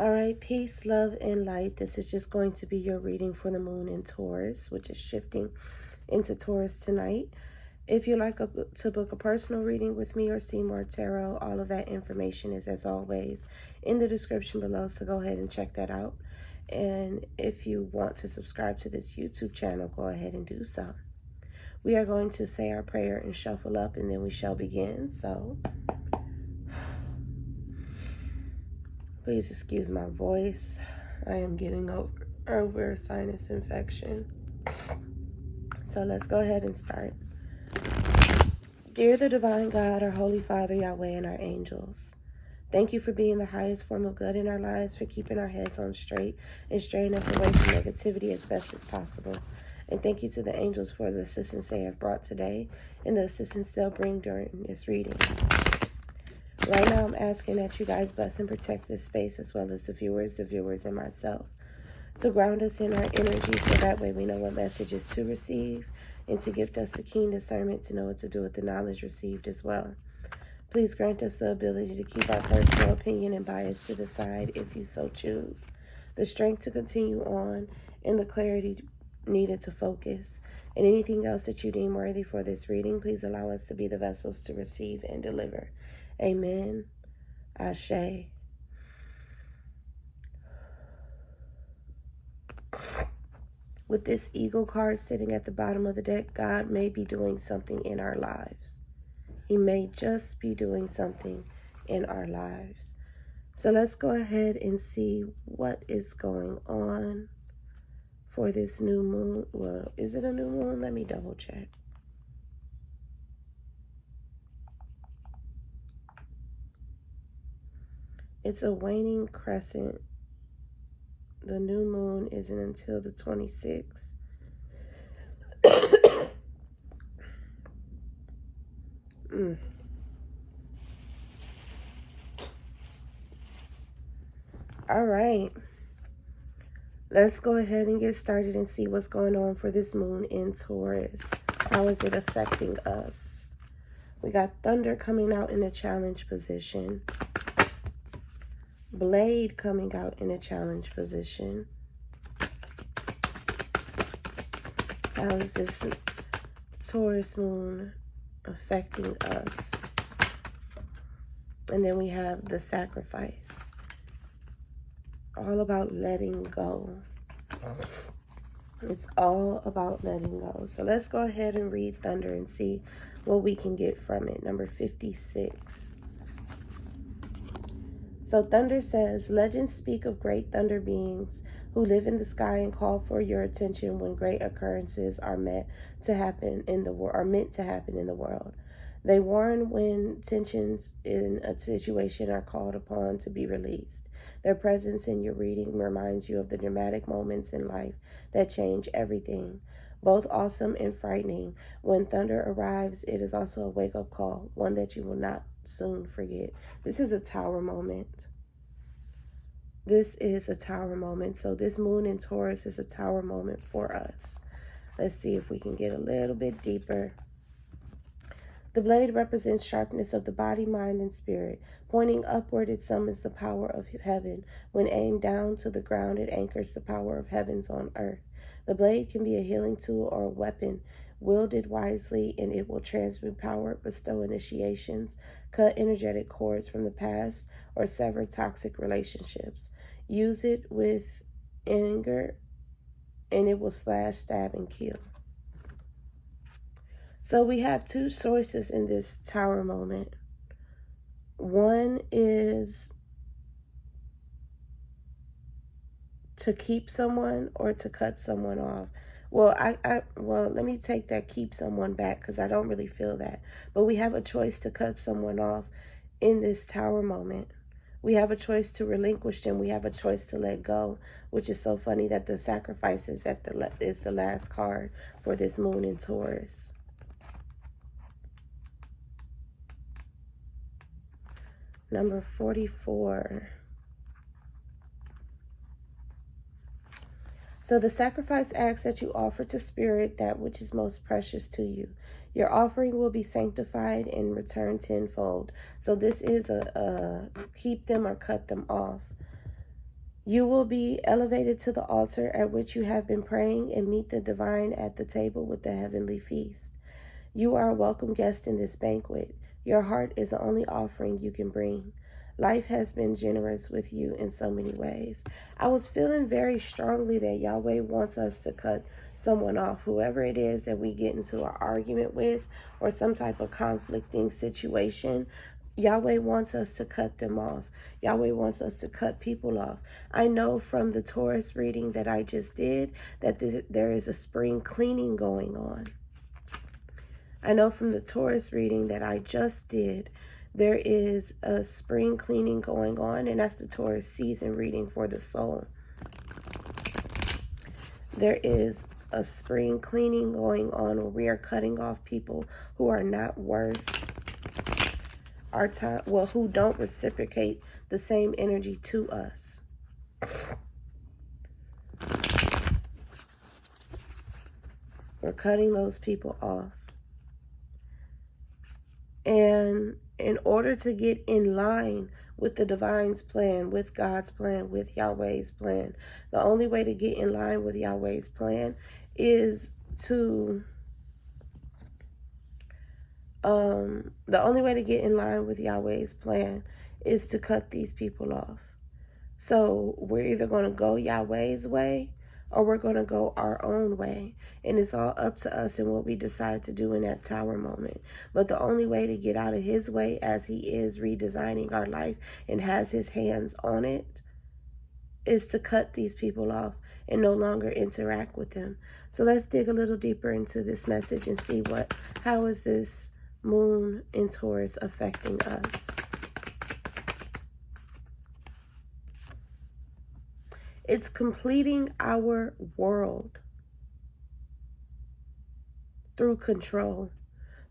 All right, peace, love, and light. This is just going to be your reading for the moon in Taurus, which is shifting into Taurus tonight. If you'd like to book a personal reading with me or see more tarot, all of that information is, as always, in the description below, so go ahead and check that out. And if you want to subscribe to this YouTube channel, go ahead and do so. We are going to say our prayer and shuffle up, and then we shall begin. So please excuse my voice. I am getting over a sinus infection. So let's go ahead and start. Dear the Divine God, our Holy Father, Yahweh, and our angels, thank you for being the highest form of good in our lives, for keeping our heads on straight and straying us away from negativity as best as possible. And thank you to the angels for the assistance they have brought today and the assistance they'll bring during this reading. Right now, I'm asking that you guys bless and protect this space, as well as the viewers, and myself, to ground us in our energy so that way we know what messages to receive, and to gift us the keen discernment to know what to do with the knowledge received as well. Please grant us the ability to keep our personal opinion and bias to the side if you so choose, the strength to continue on, and the clarity needed to focus. And anything else that you deem worthy for this reading, please allow us to be the vessels to receive and deliver. Amen. Ashe. With this eagle card sitting at the bottom of the deck, God may be doing something in our lives. He may just be doing something in our lives. So let's go ahead and see what is going on for this new moon. Well, is it a new moon? Let me double check. It's a waning crescent. The new moon isn't until the 26th. All right. Let's go ahead and get started and see what's going on for this moon in Taurus. How is it affecting us? We got thunder coming out in a challenge position. Blade coming out in a challenge position. How is this Taurus moon affecting us? And then we have the sacrifice. All about letting go. It's all about letting go. So let's go ahead and read thunder and see what we can get from it. Number 56. So thunder says, legends speak of great thunder beings who live in the sky and call for your attention when great occurrences are meant to happen in the world. They warn when tensions in a situation are called upon to be released. Their presence in your reading reminds you of the dramatic moments in life that change everything, both awesome and frightening. When thunder arrives, it is also a wake-up call, one that you will not soon forget. This is a tower moment. This is a tower moment. So this moon in Taurus is a tower moment for us. Let's see if we can get a little bit deeper. The blade represents sharpness of the body, mind, and spirit. Pointing upward, it summons the power of heaven. When aimed down to the ground, it anchors the power of heavens on earth. The blade can be a healing tool or a weapon. Wielded wisely, and it will transmute power, bestow initiations, cut energetic cords from the past, or sever toxic relationships. Use it with anger, and it will slash, stab, and kill. So we have two choices in this tower moment. One is to keep someone or to cut someone off. Well, let me take that keep someone back, because I don't really feel that. But we have a choice to cut someone off in this tower moment. We have a choice to relinquish them. We have a choice to let go, which is so funny that the sacrifice is the last card for this moon in Taurus. Number 44. So the sacrifice asks that you offer to Spirit that which is most precious to you. Your offering will be sanctified and returned tenfold. So this is a keep them or cut them off. You will be elevated to the altar at which you have been praying and meet the divine at the table with the heavenly feast. You are a welcome guest in this banquet. Your heart is the only offering you can bring. Life has been generous with you in so many ways. I was feeling very strongly that Yahweh wants us to cut someone off, whoever it is that we get into an argument with or some type of conflicting situation. Yahweh wants us to cut them off. Yahweh wants us to cut people off. I know from the Taurus reading that I just did that there is a spring cleaning going on. I know from the Taurus reading that I just did, there is a spring cleaning going on, and that's the Taurus season reading for the soul. There is a spring cleaning going on where we are cutting off people who are not worth our time, well, who don't reciprocate the same energy to us. We're cutting those people off. And in order to get in line with the divine's plan, with God's plan, with Yahweh's plan, the only way to get in line with Yahweh's plan is to cut these people off. So we're either going to go Yahweh's way or we're going to go our own way. And it's all up to us and what we decide to do in that tower moment. But the only way to get out of his way, as he is redesigning our life and has his hands on it, is to cut these people off and no longer interact with them. So let's dig a little deeper into this message and see how is this moon in Taurus affecting us. It's completing our world through control.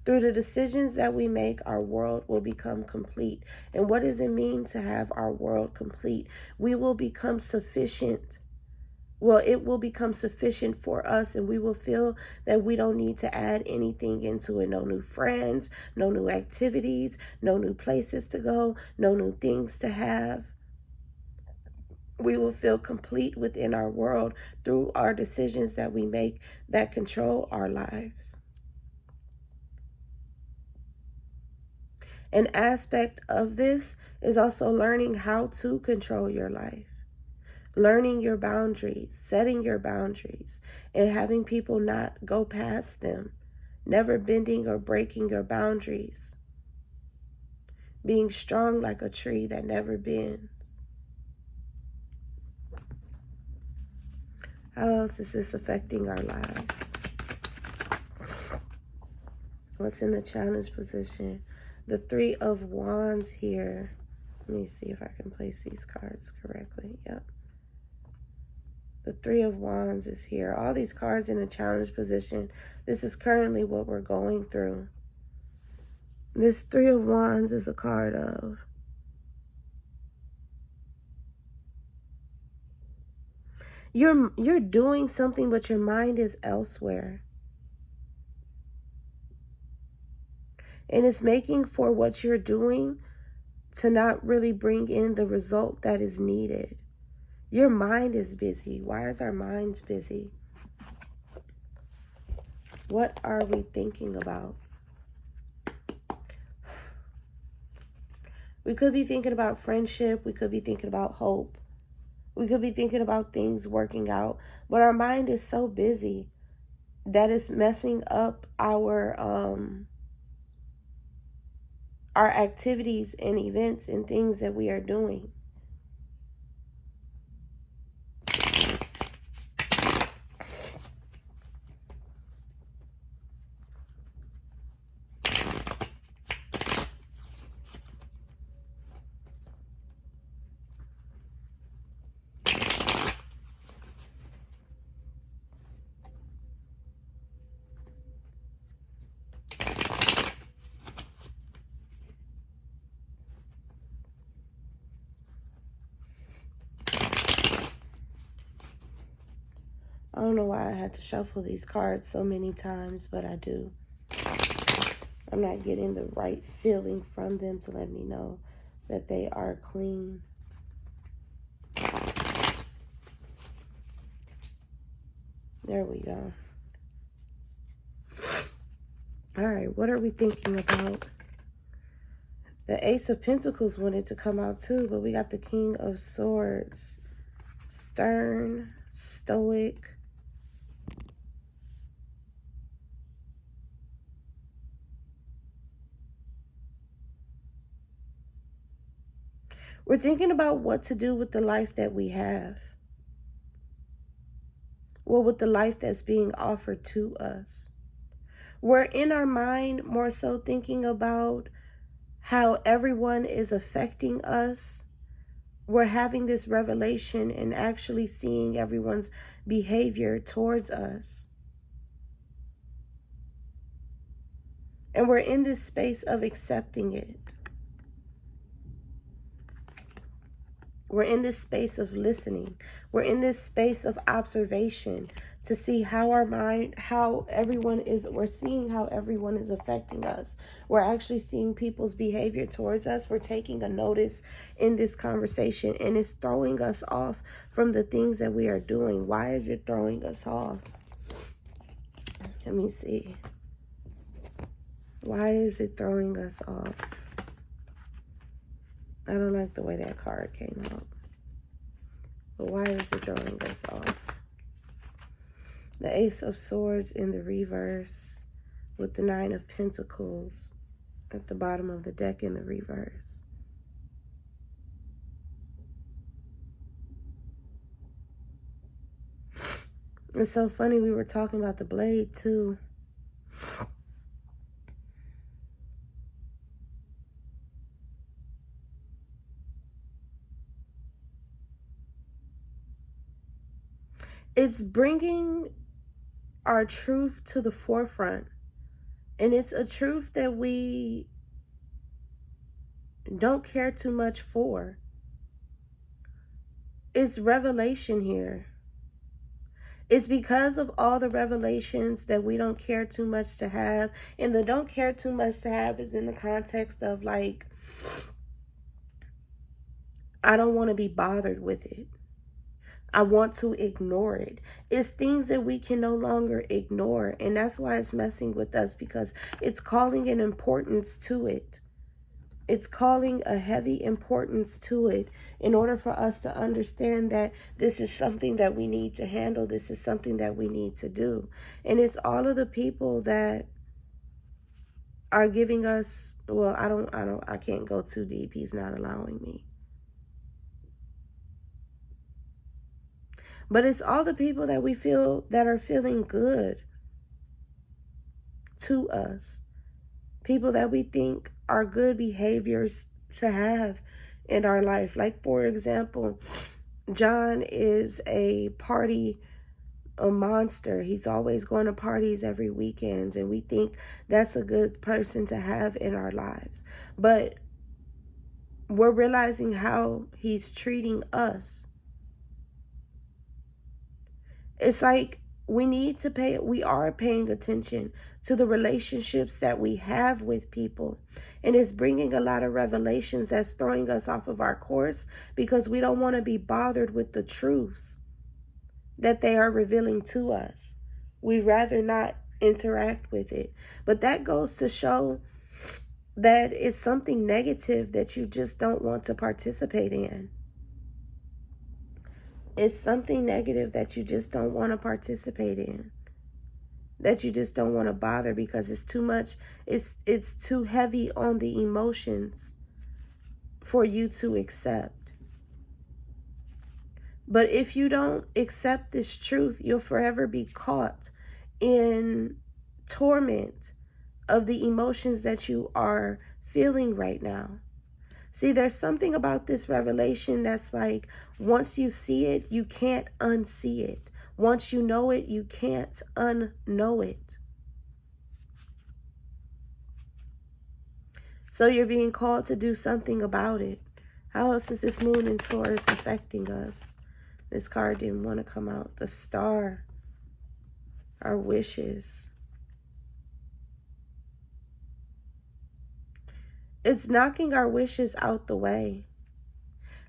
Through the decisions that we make, our world will become complete. And what does it mean to have our world complete? We will become sufficient. Well, it will become sufficient for us, and we will feel that we don't need to add anything into it. No new friends, no new activities, no new places to go, no new things to have. We will feel complete within our world through our decisions that we make that control our lives. An aspect of this is also learning how to control your life. Learning your boundaries, setting your boundaries, and having people not go past them. Never bending or breaking your boundaries. Being strong like a tree that never bends. How else is this affecting our lives? What's in the challenge position? The Three of Wands here. Let me see if I can place these cards correctly. Yep. The Three of Wands is here. All these cards in a challenge position. This is currently what we're going through. This Three of Wands is a card of you're doing something, but your mind is elsewhere. And it's making for what you're doing to not really bring in the result that is needed. Your mind is busy. Why is our minds busy? What are we thinking about? We could be thinking about friendship. We could be thinking about hope. We could be thinking about things working out. But our mind is so busy that it's messing up our activities and events and things that we are doing. I don't know why I had to shuffle these cards so many times, but I do. I'm not getting the right feeling from them to let me know that they are clean. There we go. All right, what are we thinking about? The Ace of Pentacles wanted to come out too, but we got the King of Swords. Stern, stoic. We're thinking about what to do with the life that we have. Well, with the life that's being offered to us. We're in our mind more so thinking about how everyone is affecting us. We're having this revelation and actually seeing everyone's behavior towards us. And we're in this space of accepting it. We're in this space of listening. We're in this space of observation to see how our mind, we're seeing how everyone is affecting us. We're actually seeing people's behavior towards us. We're taking a notice in this conversation, and it's throwing us off from the things that we are doing. Why is it throwing us off? Let me see. Why is it throwing us off? I don't like the way that card came out. But why is it throwing us off? The Ace of Swords in the reverse with the Nine of Pentacles at the bottom of the deck in the reverse. It's so funny, we were talking about the blade too. It's bringing our truth to the forefront. And it's a truth that we don't care too much for. It's revelation here. It's because of all the revelations that we don't care too much to have. And the don't care too much to have is in the context of like, I don't want to be bothered with it. I want to ignore it. It's things that we can no longer ignore. And that's why it's messing with us, because it's calling an importance to it. It's calling a heavy importance to it in order for us to understand that this is something that we need to handle. This is something that we need to do. And it's all of the people that are giving us, well, I can't go too deep. He's not allowing me. But it's all the people that we feel that are feeling good to us. People that we think are good behaviors to have in our life. Like, for example, John is a monster. He's always going to parties every weekend, and we think that's a good person to have in our lives. But we're realizing how he's treating us. It's like we are paying attention to the relationships that we have with people. And it's bringing a lot of revelations that's throwing us off of our course, because we don't want to be bothered with the truths that they are revealing to us. We'd rather not interact with it. But that goes to show that it's something negative that you just don't want to participate in. It's something negative that you just don't want to participate in. That you just don't want to bother, because it's too much. It's too heavy on the emotions for you to accept. But if you don't accept this truth, you'll forever be caught in torment of the emotions that you are feeling right now. See, there's something about this revelation that's like, once you see it, you can't unsee it. Once you know it, you can't unknow it. So you're being called to do something about it. How else is this moon in Taurus affecting us? This card didn't want to come out. The Star. Our wishes. It's knocking our wishes out the way.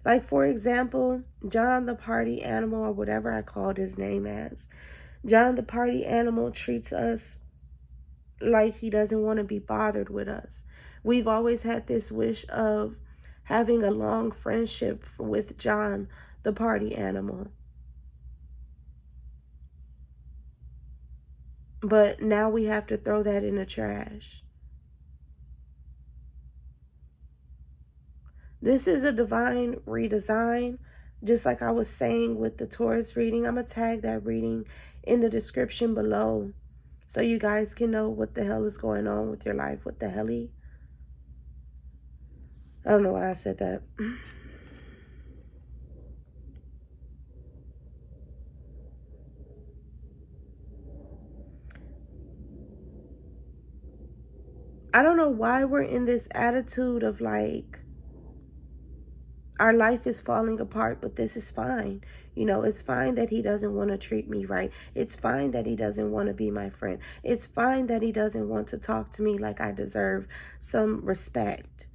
Like, for example, John the party animal, or whatever I called his name as. John, the party animal, treats us like he doesn't want to be bothered with us. We've always had this wish of having a long friendship with John, the party animal. But now we have to throw that in the trash. This is a divine redesign. Just like I was saying with the Taurus reading, I'm going to tag that reading in the description below so you guys can know what the hell is going on with your life. What the helly? I don't know why I said that. I don't know why we're in this attitude of like, our life is falling apart, but this is fine. You know, it's fine that he doesn't want to treat me right. It's fine that he doesn't want to be my friend. It's fine that he doesn't want to talk to me like I deserve some respect.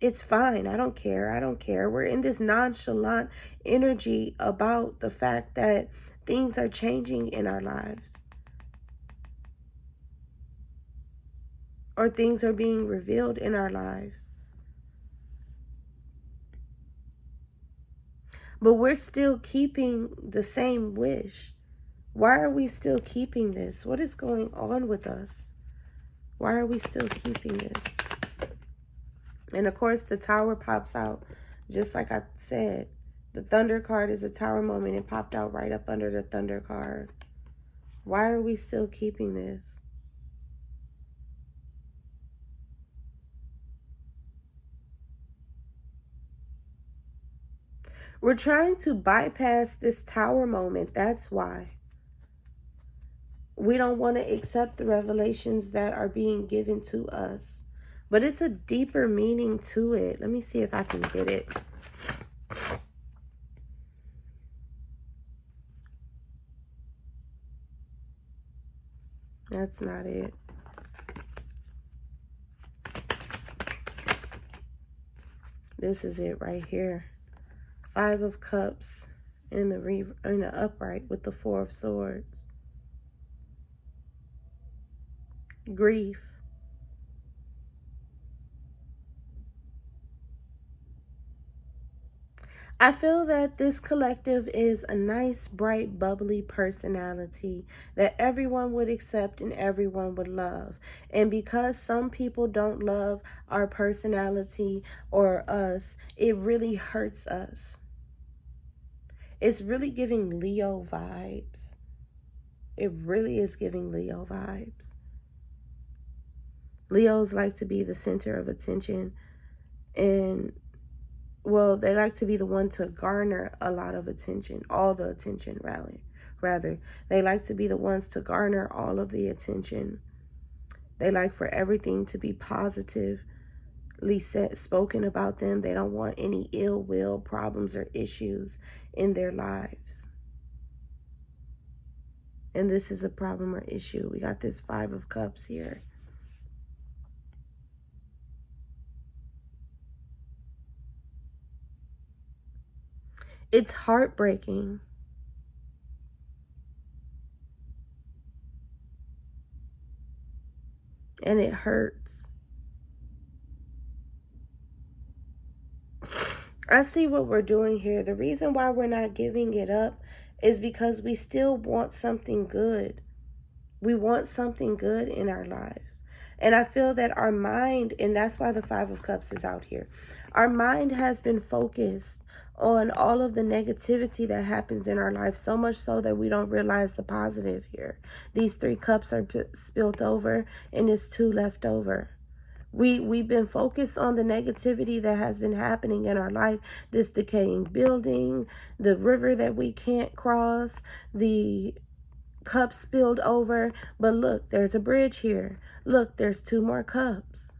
It's fine. I don't care. I don't care. We're in this nonchalant energy about the fact that things are changing in our lives. Or things are being revealed in our lives. But we're still keeping the same wish. Why are we still keeping this? What is going on with us? Why are we still keeping this? And of course, the Tower pops out. Just like I said, the Thunder card is a Tower moment. It popped out right up under the Thunder card. Why are we still keeping this? We're trying to bypass this Tower moment. That's why. We don't want to accept the revelations that are being given to us. But it's a deeper meaning to it. Let me see if I can get it. That's not it. This is it right here. 5 of Cups in the upright with the 4 of Swords. Grief. I feel that this collective is a nice, bright, bubbly personality that everyone would accept and everyone would love. And because some people don't love our personality or us, it really hurts us. It's really giving Leo vibes. It really is giving Leo vibes. Leos like to be the center of attention, and well, they like to be the one to garner a lot of attention, all the attention, rather. They like to be the ones to garner all of the attention. They like for everything to be positively spoken about them. They don't want any ill will, problems, or issues in their lives. And this is a problem or issue. We got this 5 of Cups here. It's heartbreaking. And it hurts. I see what we're doing here. The reason why we're not giving it up is because we still want something good. We want something good in our lives. And I feel that our mind, and that's why the 5 of Cups is out here. Our mind has been focused on all of the negativity that happens in our life, so much so that we don't realize the positive here. These 3 cups are spilt over, and there's 2 left over. We've been focused on the negativity that has been happening in our life. This decaying building, the river that we can't cross, the cup spilled over. But look, there's a bridge here. Look, there's 2 more cups.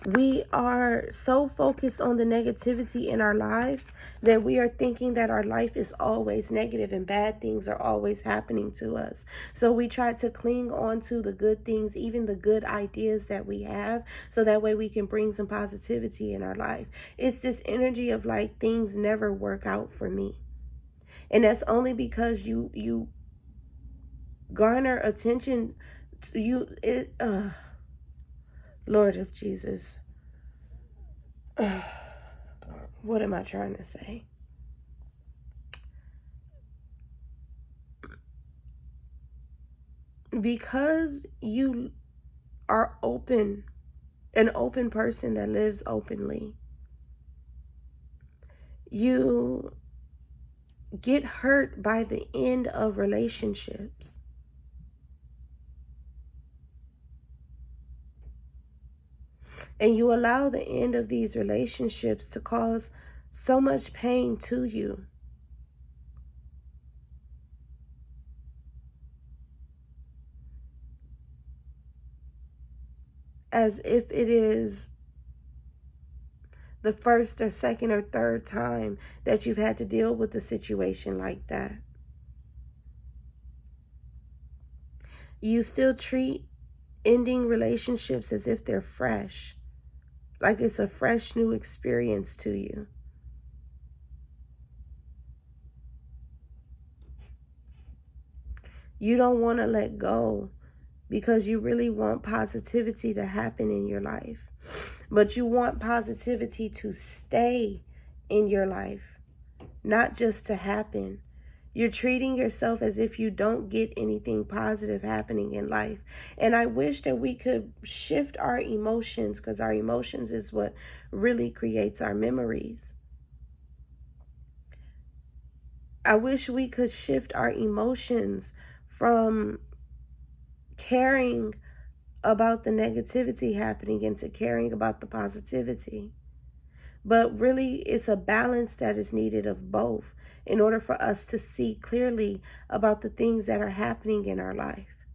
We are so focused on the negativity in our lives that we are thinking that our life is always negative and bad things are always happening to us. So we try to cling on to the good things, even the good ideas that we have, so that way we can bring some positivity in our life. It's this energy of like things never work out for me. And that's only because you garner attention to you. Lord of Jesus. What am I trying to say? Because you are an open person that lives openly, you get hurt by the end of relationships. And you allow the end of these relationships to cause so much pain to you. As if it is the first or second or third time that you've had to deal with a situation like that. You still treat ending relationships as if they're fresh, like it's a fresh new experience to you. You don't want to let go because you really want positivity to happen in your life. But you want positivity to stay in your life, not just to happen. You're treating yourself as if you don't get anything positive happening in life. And I wish that we could shift our emotions, because our emotions is what really creates our memories. I wish we could shift our emotions from caring about the negativity happening into caring about the positivity. But really, it's a balance that is needed of both in order for us to see clearly about the things that are happening in our life.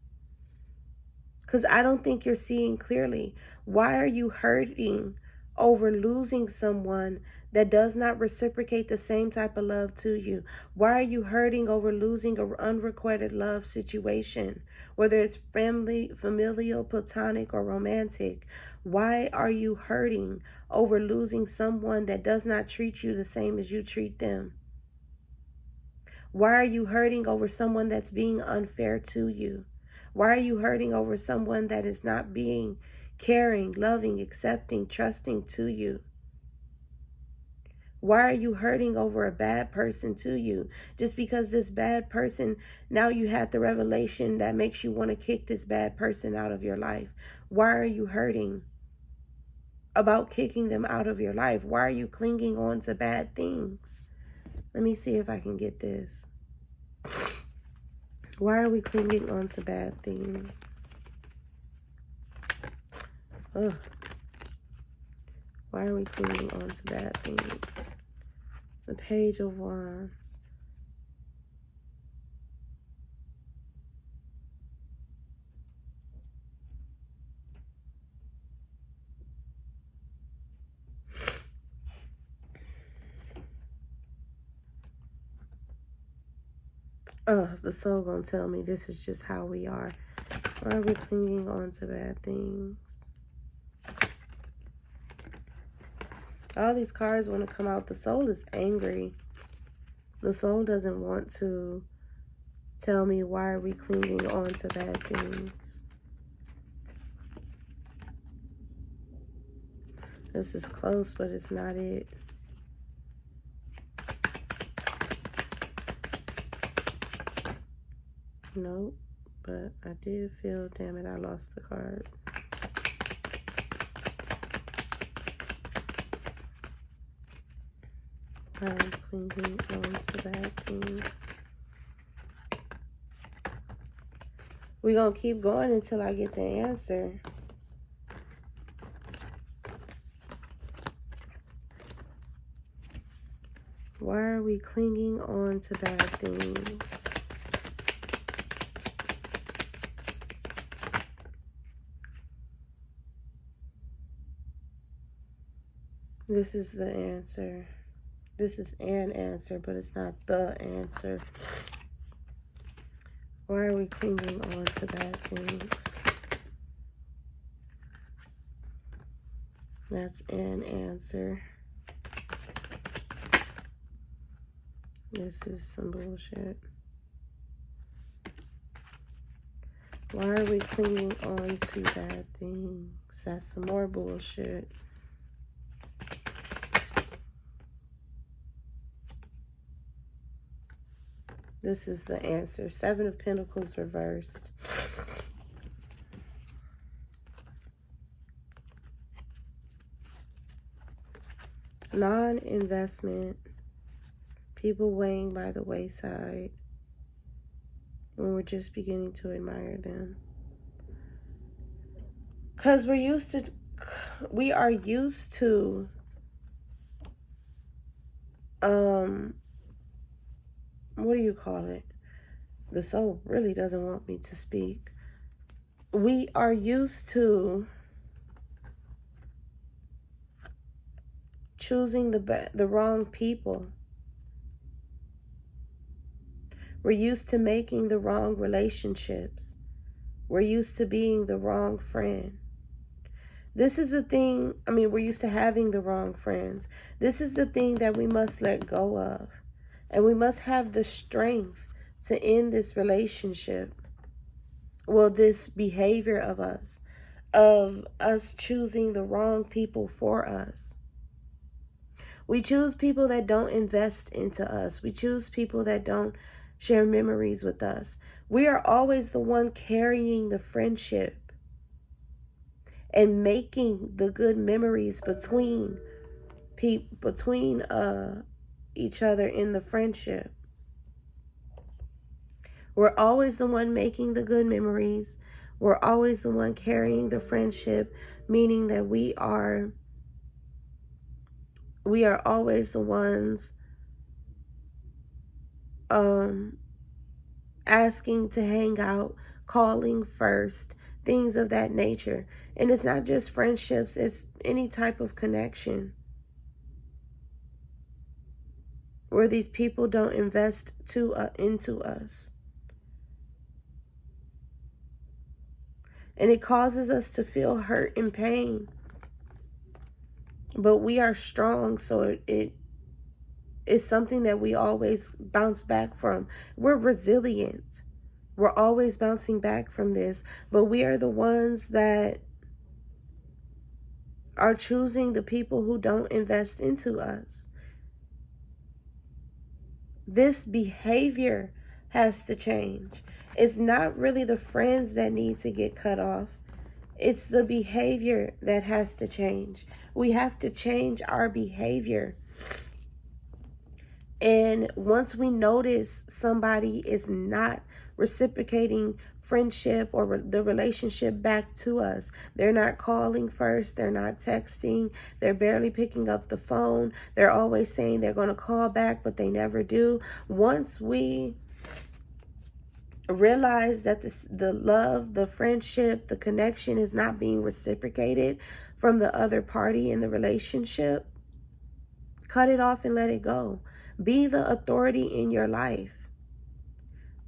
Because I don't think you're seeing clearly. Why are you hurting over losing someone that does not reciprocate the same type of love to you? Why are you hurting over losing an unrequited love situation, whether it's family, familial, platonic, or romantic? Why are you hurting over losing someone that does not treat you the same as you treat them? Why are you hurting over someone that's being unfair to you? Why are you hurting over someone that is not being caring, loving, accepting, trusting to you? Why are you hurting over a bad person to you? Just because this bad person, now you had the revelation that makes you want to kick this bad person out of your life. Why are you hurting about kicking them out of your life? Why are you clinging on to bad things? Let me see if I can get this. Why are we clinging on to bad things? Ugh. Why are we clinging on to bad things? The Page of Wands. The soul gonna tell me this is just how we are. Why are we clinging on to bad things? All these cards want to come out. The soul is angry. The soul doesn't want to tell me why are we clinging on to bad things. This is close, but it's not it. Nope, but I did feel, damn it, I lost the card. I'm clinging on to bad things. We're going to keep going until I get the answer. Why are we clinging on to bad things? This is the answer. This is an answer, but it's not the answer. Why are we clinging on to bad things? That's an answer. This is some bullshit. Why are we clinging on to bad things? That's some more bullshit. This is the answer. 7 of Pentacles reversed. Non-investment. People weighing by the wayside when we're just beginning to admire them. Because we are used to what do you call it? The soul really doesn't want me to speak. We are used to choosing the wrong people. We're used to making the wrong relationships. We're used to being the wrong friend. This is the thing, we're used to having the wrong friends. This is the thing that we must let go of. And we must have the strength to end this relationship. Well, this behavior of us choosing the wrong people for us. We choose people that don't invest into us. We choose people that don't share memories with us. We are always the one carrying the friendship and making the good memories between each other in the friendship. We're always the one making the good memories. We're always the one carrying the friendship, meaning that we are always the ones asking to hang out, calling first, things of that nature. And it's not just friendships, it's any type of connection where these people don't invest into us. And it causes us to feel hurt and pain. But we are strong, so it is something that we always bounce back from. We're resilient. We're always bouncing back from this. But we are the ones that are choosing the people who don't invest into us. This behavior has to change. It's not really the friends that need to get cut off. It's the behavior that has to change. We have to change our behavior. And once we notice somebody is not reciprocating friendship or the relationship back to us, they're not calling first, they're not texting, they're barely picking up the phone, they're always saying they're going to call back, but they never do. Once we realize that the love, the friendship, the connection is not being reciprocated from the other party in the relationship, cut it off and let it go. Be the authority in your life.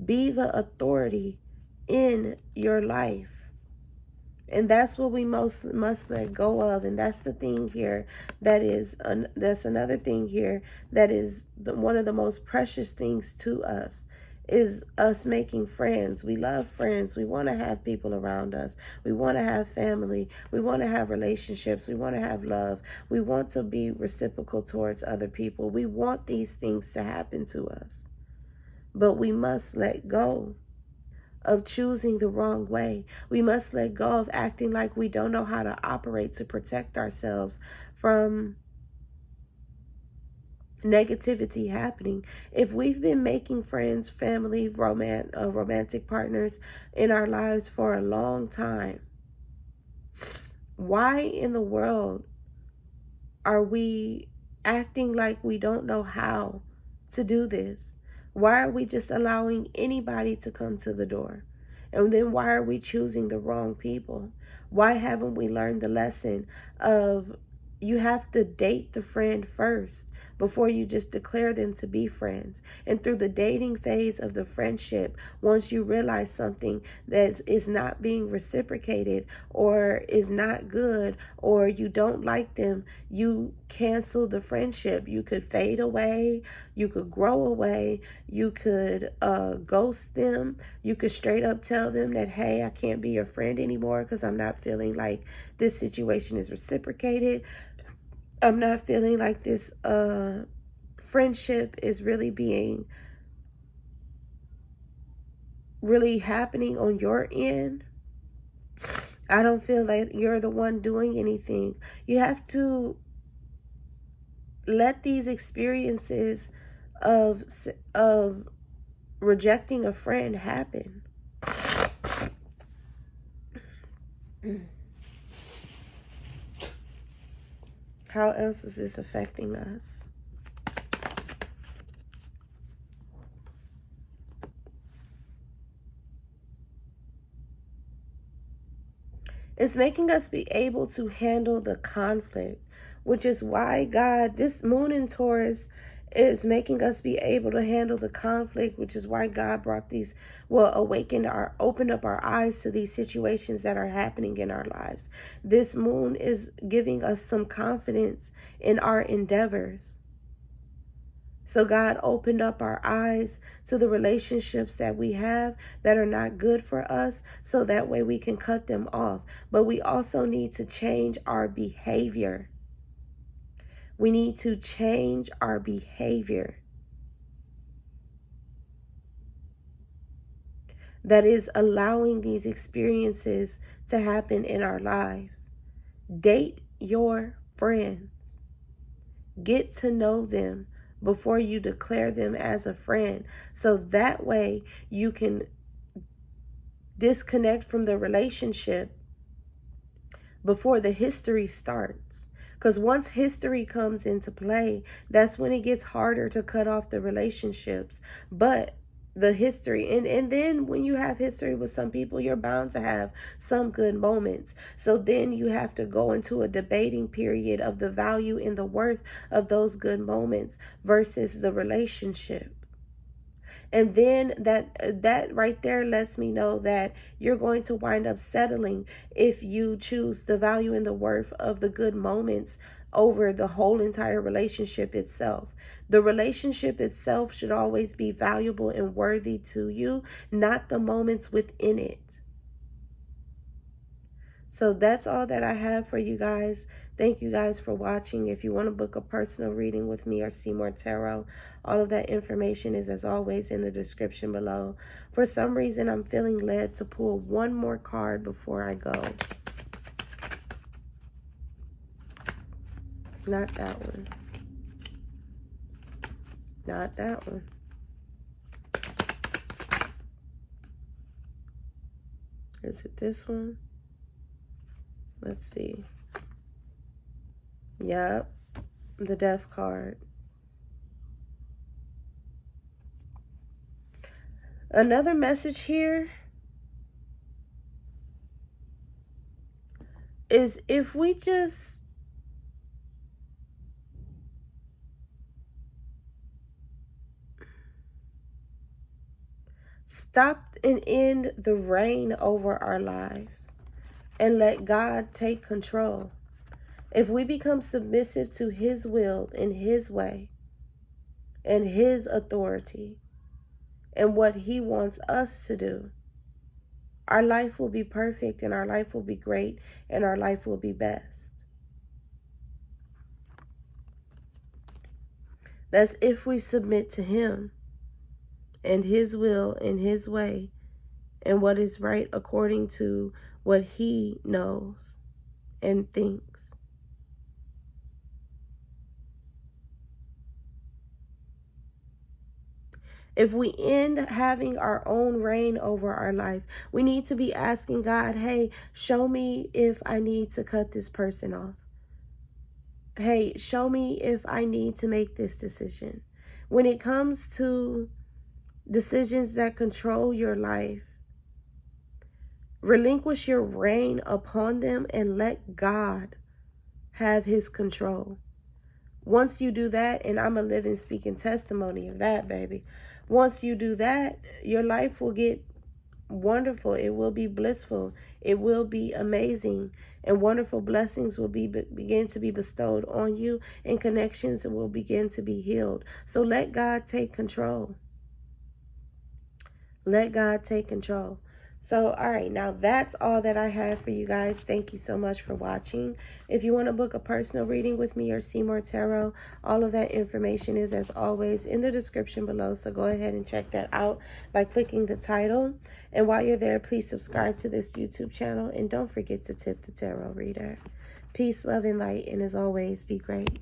Be the authority in your life. And that's what we must let go of. And that's the thing here that's another thing here that is one of the most precious things to us, is us making friends. We love friends. We want to have people around us. We want to have family. We want to have relationships. We want to have love. We want to be reciprocal towards other people. We want these things to happen to us. But we must let go of choosing the wrong way. We must let go of acting like we don't know how to operate to protect ourselves from negativity happening. If we've been making friends, family, romantic partners in our lives for a long time, why in the world are we acting like we don't know how to do this? Why are we just allowing anybody to come to the door? And then why are we choosing the wrong people? Why haven't we learned the lesson of you have to date the friend first before you just declare them to be friends. And through the dating phase of the friendship, once you realize something that is not being reciprocated or is not good, or you don't like them, you cancel the friendship. You could fade away, you could grow away, you could ghost them, you could straight up tell them that, hey, I can't be your friend anymore because I'm not feeling like this situation is reciprocated. I'm not feeling like this friendship is really happening on your end. I don't feel like you're the one doing anything. You have to let these experiences of rejecting a friend happen. How else is this affecting us? It's making us be able to handle the conflict, which is why God, this moon in Taurus, is making us be able to handle the conflict, which is why God brought these, opened up our eyes to these situations that are happening in our lives. This moon is giving us some confidence in our endeavors. So God opened up our eyes to the relationships that we have that are not good for us, so that way we can cut them off. But we also need to change our behavior. We need to change our behavior. That is allowing these experiences to happen in our lives. Date your friends. Get to know them before you declare them as a friend. So that way you can disconnect from the relationship before the history starts. Because once history comes into play, that's when it gets harder to cut off the relationships. But the history, and then when you have history with some people, you're bound to have some good moments. So then you have to go into a debating period of the value and the worth of those good moments versus the relationship. And then that right there lets me know that you're going to wind up settling if you choose the value and the worth of the good moments over the whole entire relationship itself. The relationship itself should always be valuable and worthy to you, not the moments within it. So that's all that I have for you guys. Thank you guys for watching. If you want to book a personal reading with me or see more tarot, all of that information is, as always, in the description below. For some reason, I'm feeling led to pull one more card before I go. Not that one. Not that one. Is it this one? Let's see. Yep, the Death card. Another message here is if we just stop and end the reign over our lives and let God take control. If we become submissive to His will and His way and His authority and what He wants us to do, our life will be perfect and our life will be great and our life will be best. That's if we submit to Him and His will and His way and what is right according to what He knows and thinks. If we end having our own reign over our life, we need to be asking God, hey, show me if I need to cut this person off. Hey, show me if I need to make this decision. When it comes to decisions that control your life, relinquish your reign upon them and let God have his control. Once you do that, and I'm a living, speaking testimony of that, baby. Once you do that, your life will get wonderful. It will be blissful. It will be amazing. And wonderful blessings will begin to be bestowed on you, and connections will begin to be healed. So let God take control. Let God take control. So, all right, now that's all that I have for you guys. Thank you so much for watching. If you want to book a personal reading with me or see more tarot, all of that information is, as always, in the description below. So go ahead and check that out by clicking the title. And while you're there, please subscribe to this YouTube channel. And don't forget to tip the tarot reader. Peace, love, and light. And as always, be great.